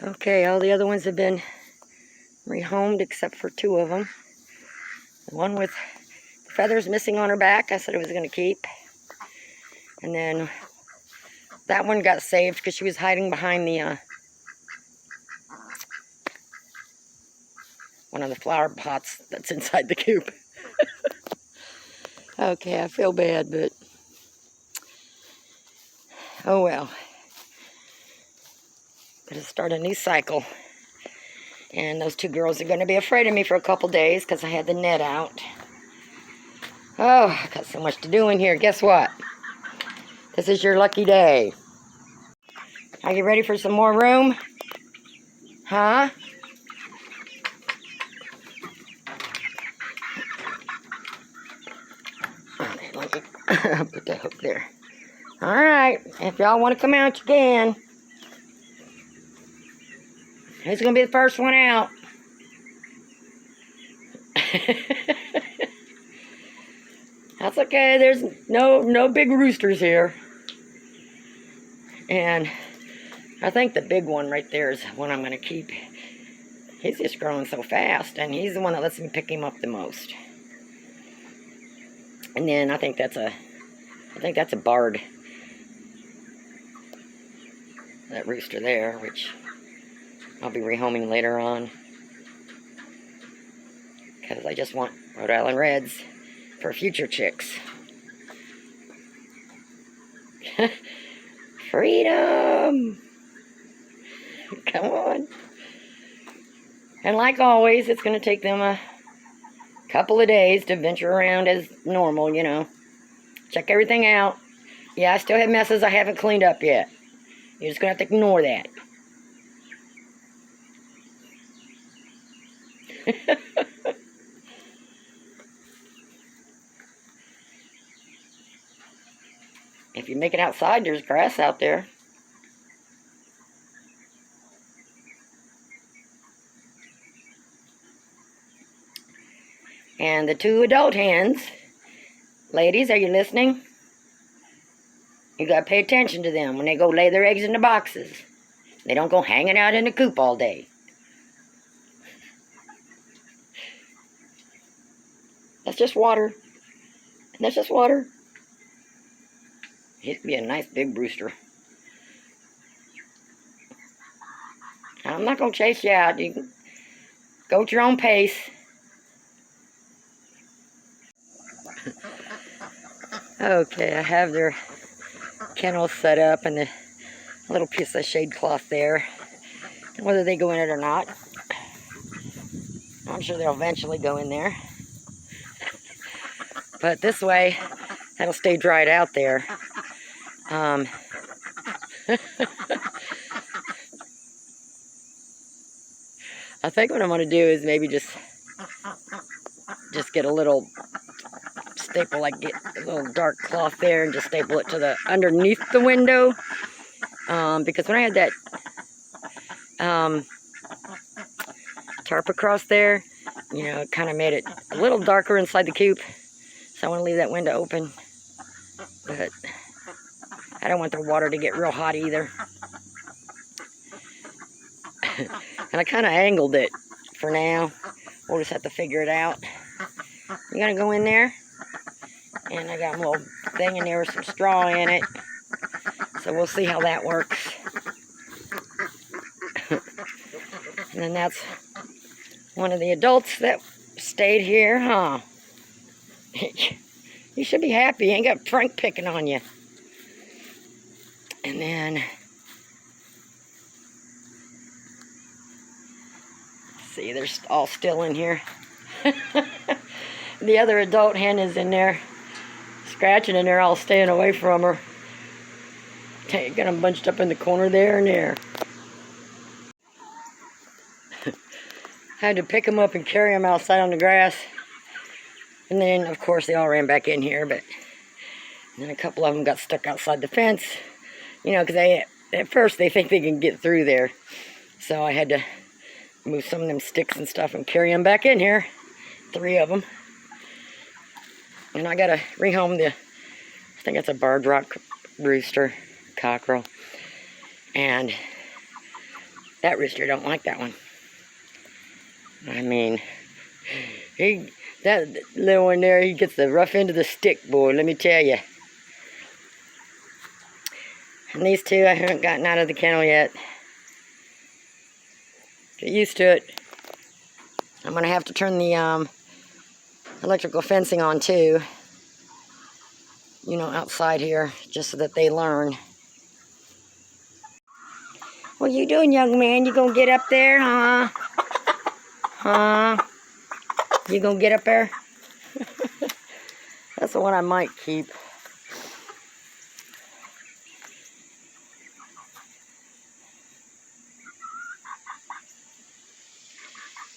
Okay, all the other ones have been rehomed except for 2 of them. The one with feathers missing on her back, I said I was going to keep. And then that one got saved because she was hiding behind the one of the flower pots that's inside the coop. Okay, I feel bad, but oh well. Gotta start a new cycle. And those 2 girls are gonna be afraid of me for a couple days because I had the net out. Oh, I got so much to do in here. Guess what? This is your lucky day. Are you ready for some more room? Huh? Okay, let me put that hook there. Alright, if y'all want to come out, you can. Who's going to be the first one out? That's okay, there's no big roosters here. And I think the big one right there is one I'm going to keep. He's just growing so fast, and he's the one that lets me pick him up the most. And then I think that's a barred. That rooster there, which I'll be rehoming later on. Because I just want Rhode Island Reds for future chicks. Freedom! Come on. And like always, it's going to take them a couple of days to venture around as normal, you know. Check everything out. Yeah, I still have messes I haven't cleaned up yet. You're just going to have to ignore that. If you make it outside, there's grass out there. And the 2 adult hens, ladies, are you listening? You gotta pay attention to them when they go lay their eggs in the boxes. They don't go hanging out in the coop all day. That's just water. That's just water. He'd be a nice big rooster. I'm not gonna chase you out. You can go at your own pace. Okay, I have their kennels set up and the little piece of shade cloth there. And whether they go in it or not, I'm sure they'll eventually go in there. But this way, that'll stay dried out there. I think what I'm going to do is maybe just get a little staple, like get a little dark cloth there and just staple it to the underneath the window. Because when I had that tarp across there, you know, it kind of made it a little darker inside the coop. So I want to leave that window open. But I don't want the water to get real hot either. And I kind of angled it for now. We'll just have to figure it out. I'm going to go in there. And I got a little thing in there with some straw in it. So we'll see how that works. And then that's one of the adults that stayed here, huh? You should be happy. You ain't got Frank picking on you. And then, see, they're all still in here. The other adult hen is in there, scratching in there, all staying away from her. Got them bunched up in the corner there and there. Had to pick them up and carry them outside on the grass. And then, of course, they all ran back in here, but then a couple of them got stuck outside the fence. You know, because at first they think they can get through there. So I had to move some of them sticks and stuff and carry them back in here. 3 of them. And I got to rehome I think it's a barred rock rooster, cockerel. And That rooster don't like that one. I mean, that little one there, he gets the rough end of the stick, boy, let me tell you. And these two I haven't gotten out of the kennel yet. Get used to it. I'm going to have to turn the electrical fencing on too. You know, outside here, just so that they learn. What are you doing, young man? You gonna get up there, huh? Huh? You gonna get up there? That's the one I might keep.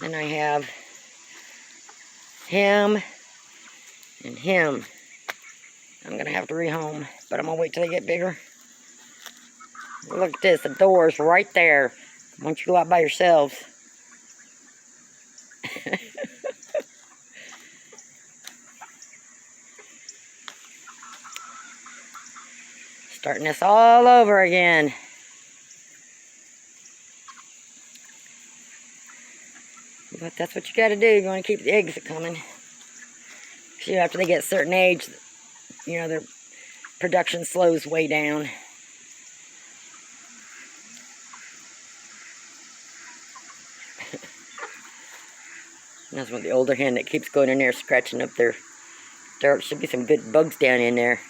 Then I have him and him. I'm gonna have to rehome, but I'm gonna wait till they get bigger. Look at this, the door's right there. Why don't you go out by yourselves? Starting this all over again. But that's what you gotta do. You wanna keep the eggs coming. So after they get a certain age, you know, their production slows way down. That's one, the older hen that keeps going in there scratching up their dirt. Should be some good bugs down in there.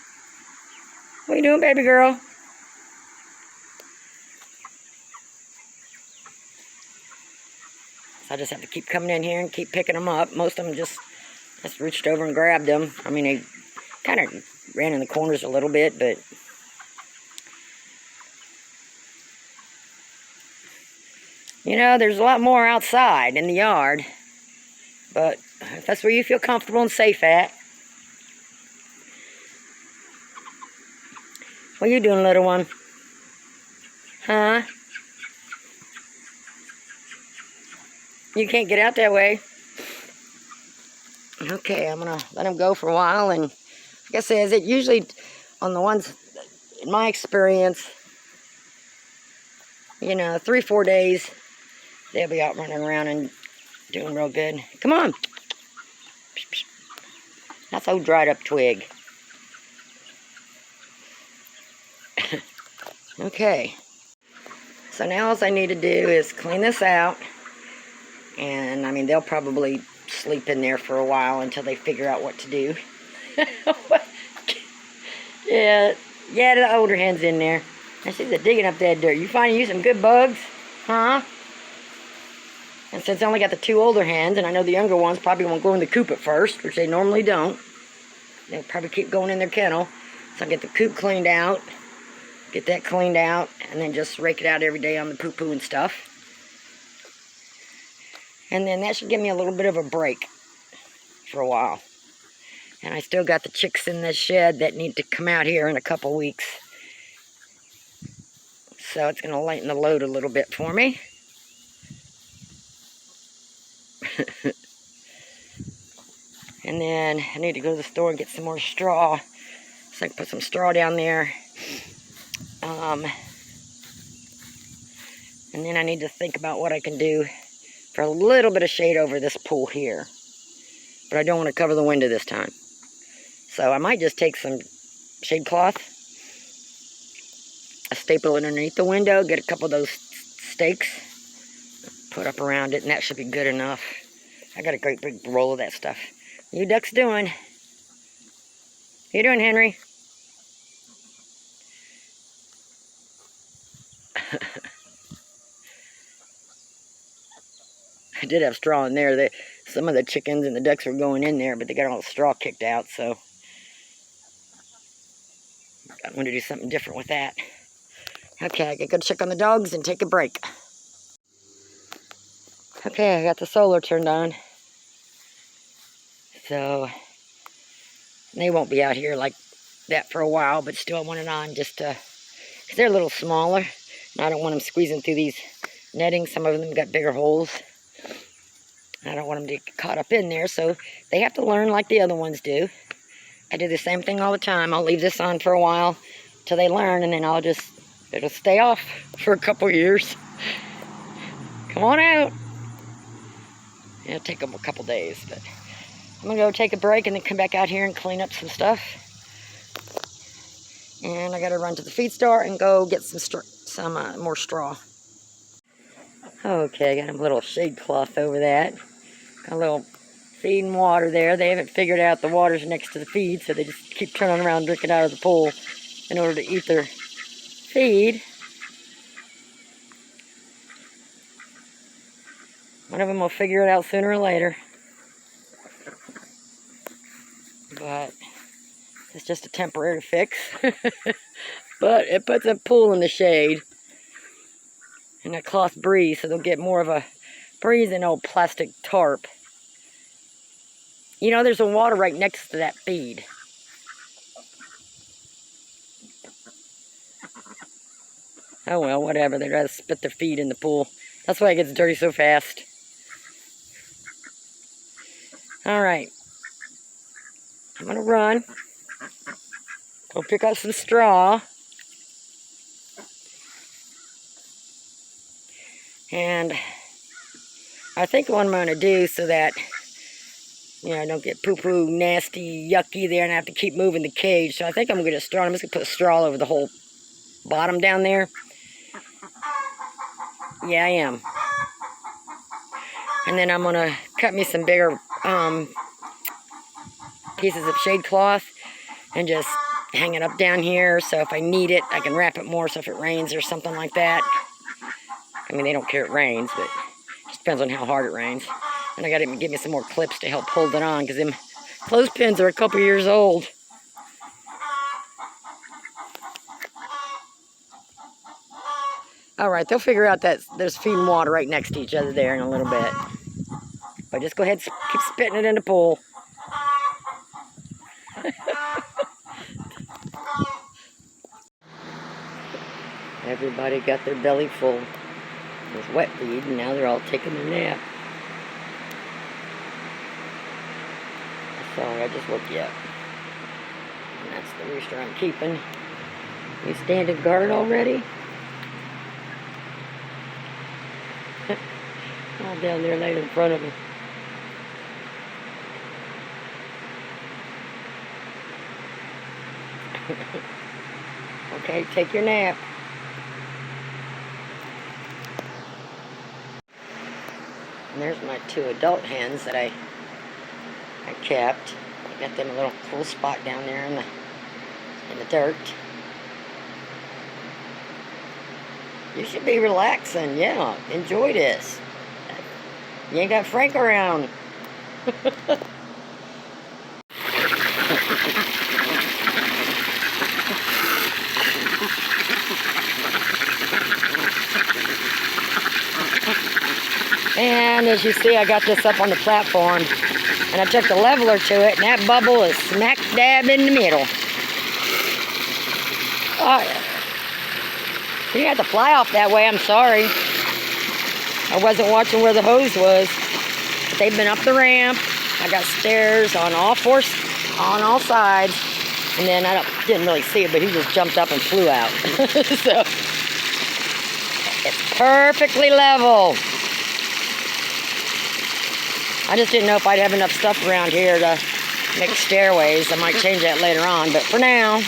What are you doing, baby girl? So I just have to keep coming in here and keep picking them up. Most of them just reached over and grabbed them. I mean, they kind of ran in the corners a little bit, but you know, there's a lot more outside in the yard. But if that's where you feel comfortable and safe at. What are you doing, little one? Huh? You can't get out that way. Okay, I'm going to let him go for a while. And like I said, it usually, on the ones, in my experience, you know, 3-4 days, they'll be out running around and doing real good. Come on. That's old dried up twig. Okay. So now all I need to do is clean this out. And I mean, they'll probably sleep in there for a while until they figure out what to do. Yeah, the older hen's in there. I see they're digging up that dirt. You finding you some good bugs? Huh? And since I only got the 2 older hens, and I know the younger ones probably won't go in the coop at first, which they normally don't. They'll probably keep going in their kennel. So I get the coop cleaned out, get that cleaned out, and then just rake it out every day on the poo-poo and stuff. And then that should give me a little bit of a break for a while. And I still got the chicks in this shed that need to come out here in a couple weeks. So it's going to lighten the load a little bit for me. And then I need to go to the store and get some more straw. So I can put some straw down there. And then I need to think about what I can do for a little bit of shade over this pool here. But I don't want to cover the window this time. So I might just take some shade cloth, staple it underneath the window, get a couple of those stakes, put up around it, and that should be good enough. I got a great big roll of that stuff. What you ducks doing? How you doing, Henry? I did have straw in there. Some of the chickens and the ducks were going in there, but they got all the straw kicked out, so I want to do something different with that. Okay, I gotta go check on the dogs and take a break. Okay, I got the solar turned on. So they won't be out here like that for a while, but still I want it on just to, because they're a little smaller. And I don't want them squeezing through these netting. Some of them got bigger holes. I don't want them to get caught up in there, so they have to learn like the other ones do. I do the same thing all the time. I'll leave this on for a while till they learn, and then it'll stay off for a couple years. Come on out. It'll take them a couple days, but I'm gonna go take a break and then come back out here and clean up some stuff. And I gotta run to the feed store and go get some more straw. Okay, got a little shade cloth over that. Got a little feed and water there. They haven't figured out the water's next to the feed, so they just keep turning around drinking out of the pool in order to eat their feed. One of them will figure it out sooner or later. But it's just a temporary fix. But it puts a pool in the shade. And a cloth breeze, so they'll get more of a breeze than old plastic tarp. You know, there's a water right next to that feed. Oh well, whatever. They'd rather spit their feed in the pool. That's why it gets dirty so fast. Alright. I'm gonna run. Go pick up some straw. And I think what I'm going to do so that, you know, I don't get poo-poo, nasty, yucky there and I have to keep moving the cage. So I think I'm going to just going to put straw over the whole bottom down there. Yeah, I am. And then I'm going to cut me some bigger pieces of shade cloth and just hang it up down here. So if I need it, I can wrap it more so if it rains or something like that. I mean, they don't care if it rains, but it just depends on how hard it rains. And I got to get me some more clips to help hold it on, because them clothespins are a couple years old. All right, they'll figure out that there's feed and water right next to each other there in a little bit. But just go ahead and keep spitting it in the pool. Everybody got their belly full with wet feed, and now they're all taking their nap. Sorry, I just woke you up. And that's the rooster I'm keeping. You standing guard already? All down there laid in front of me. Okay, take your nap. And there's my 2 adult hens that I kept. I got them a little cool spot down there in the dirt. You should be relaxing, yeah. Enjoy this. You ain't got Frank around. And as you see, I got this up on the platform, and I took the leveler to it, and that bubble is smack dab in the middle. Oh, yeah. You didn't have to fly off that way, I'm sorry. I wasn't watching where the hose was. But they've been up the ramp. I got stairs on all sides. And then I didn't really see it, but he just jumped up and flew out. So, it's perfectly level. I just didn't know if I'd have enough stuff around here to make stairways. I might change that later on, but for now.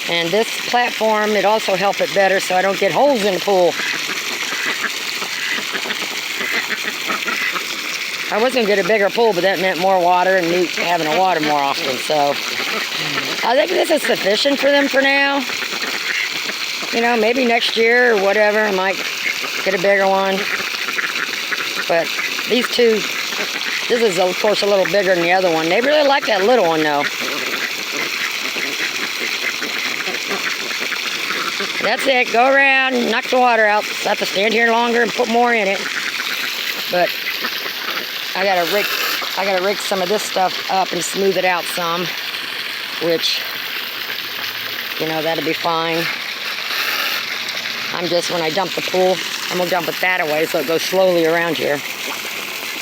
And this platform, it also helped it better so I don't get holes in the pool. I was going to get a bigger pool, but that meant more water and me having to water more often. So I think this is sufficient for them for now. You know, maybe next year or whatever, I might get a bigger one. But these 2, this is of course a little bigger than the other one. They really like that little one though. That's it. Go around, knock the water out. I have to stand here longer and put more in it. But I gotta rig some of this stuff up and smooth it out some, which, you know, that'll be fine. I'm just, when I dump the pool, I'm gonna dump it that away so it goes slowly around here.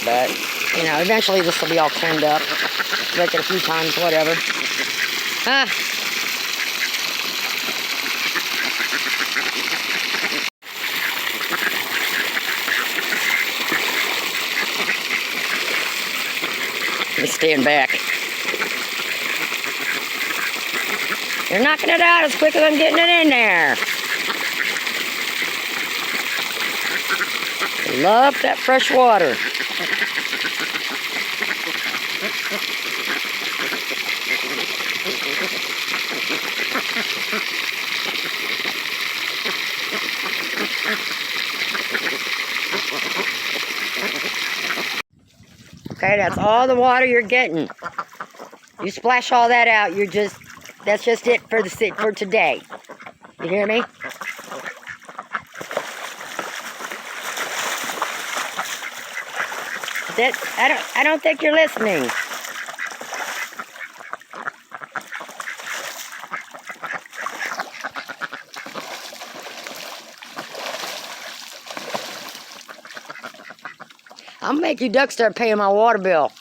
But, you know, eventually this will be all cleaned up. Break it a few times, whatever. just stand back. You're knocking it out as quick as I'm getting it in there. Love that fresh water. Okay, that's all the water you're getting. You splash all that out, that's just it for today. You hear me? I don't think you're listening. I'll make you ducks start paying my water bill.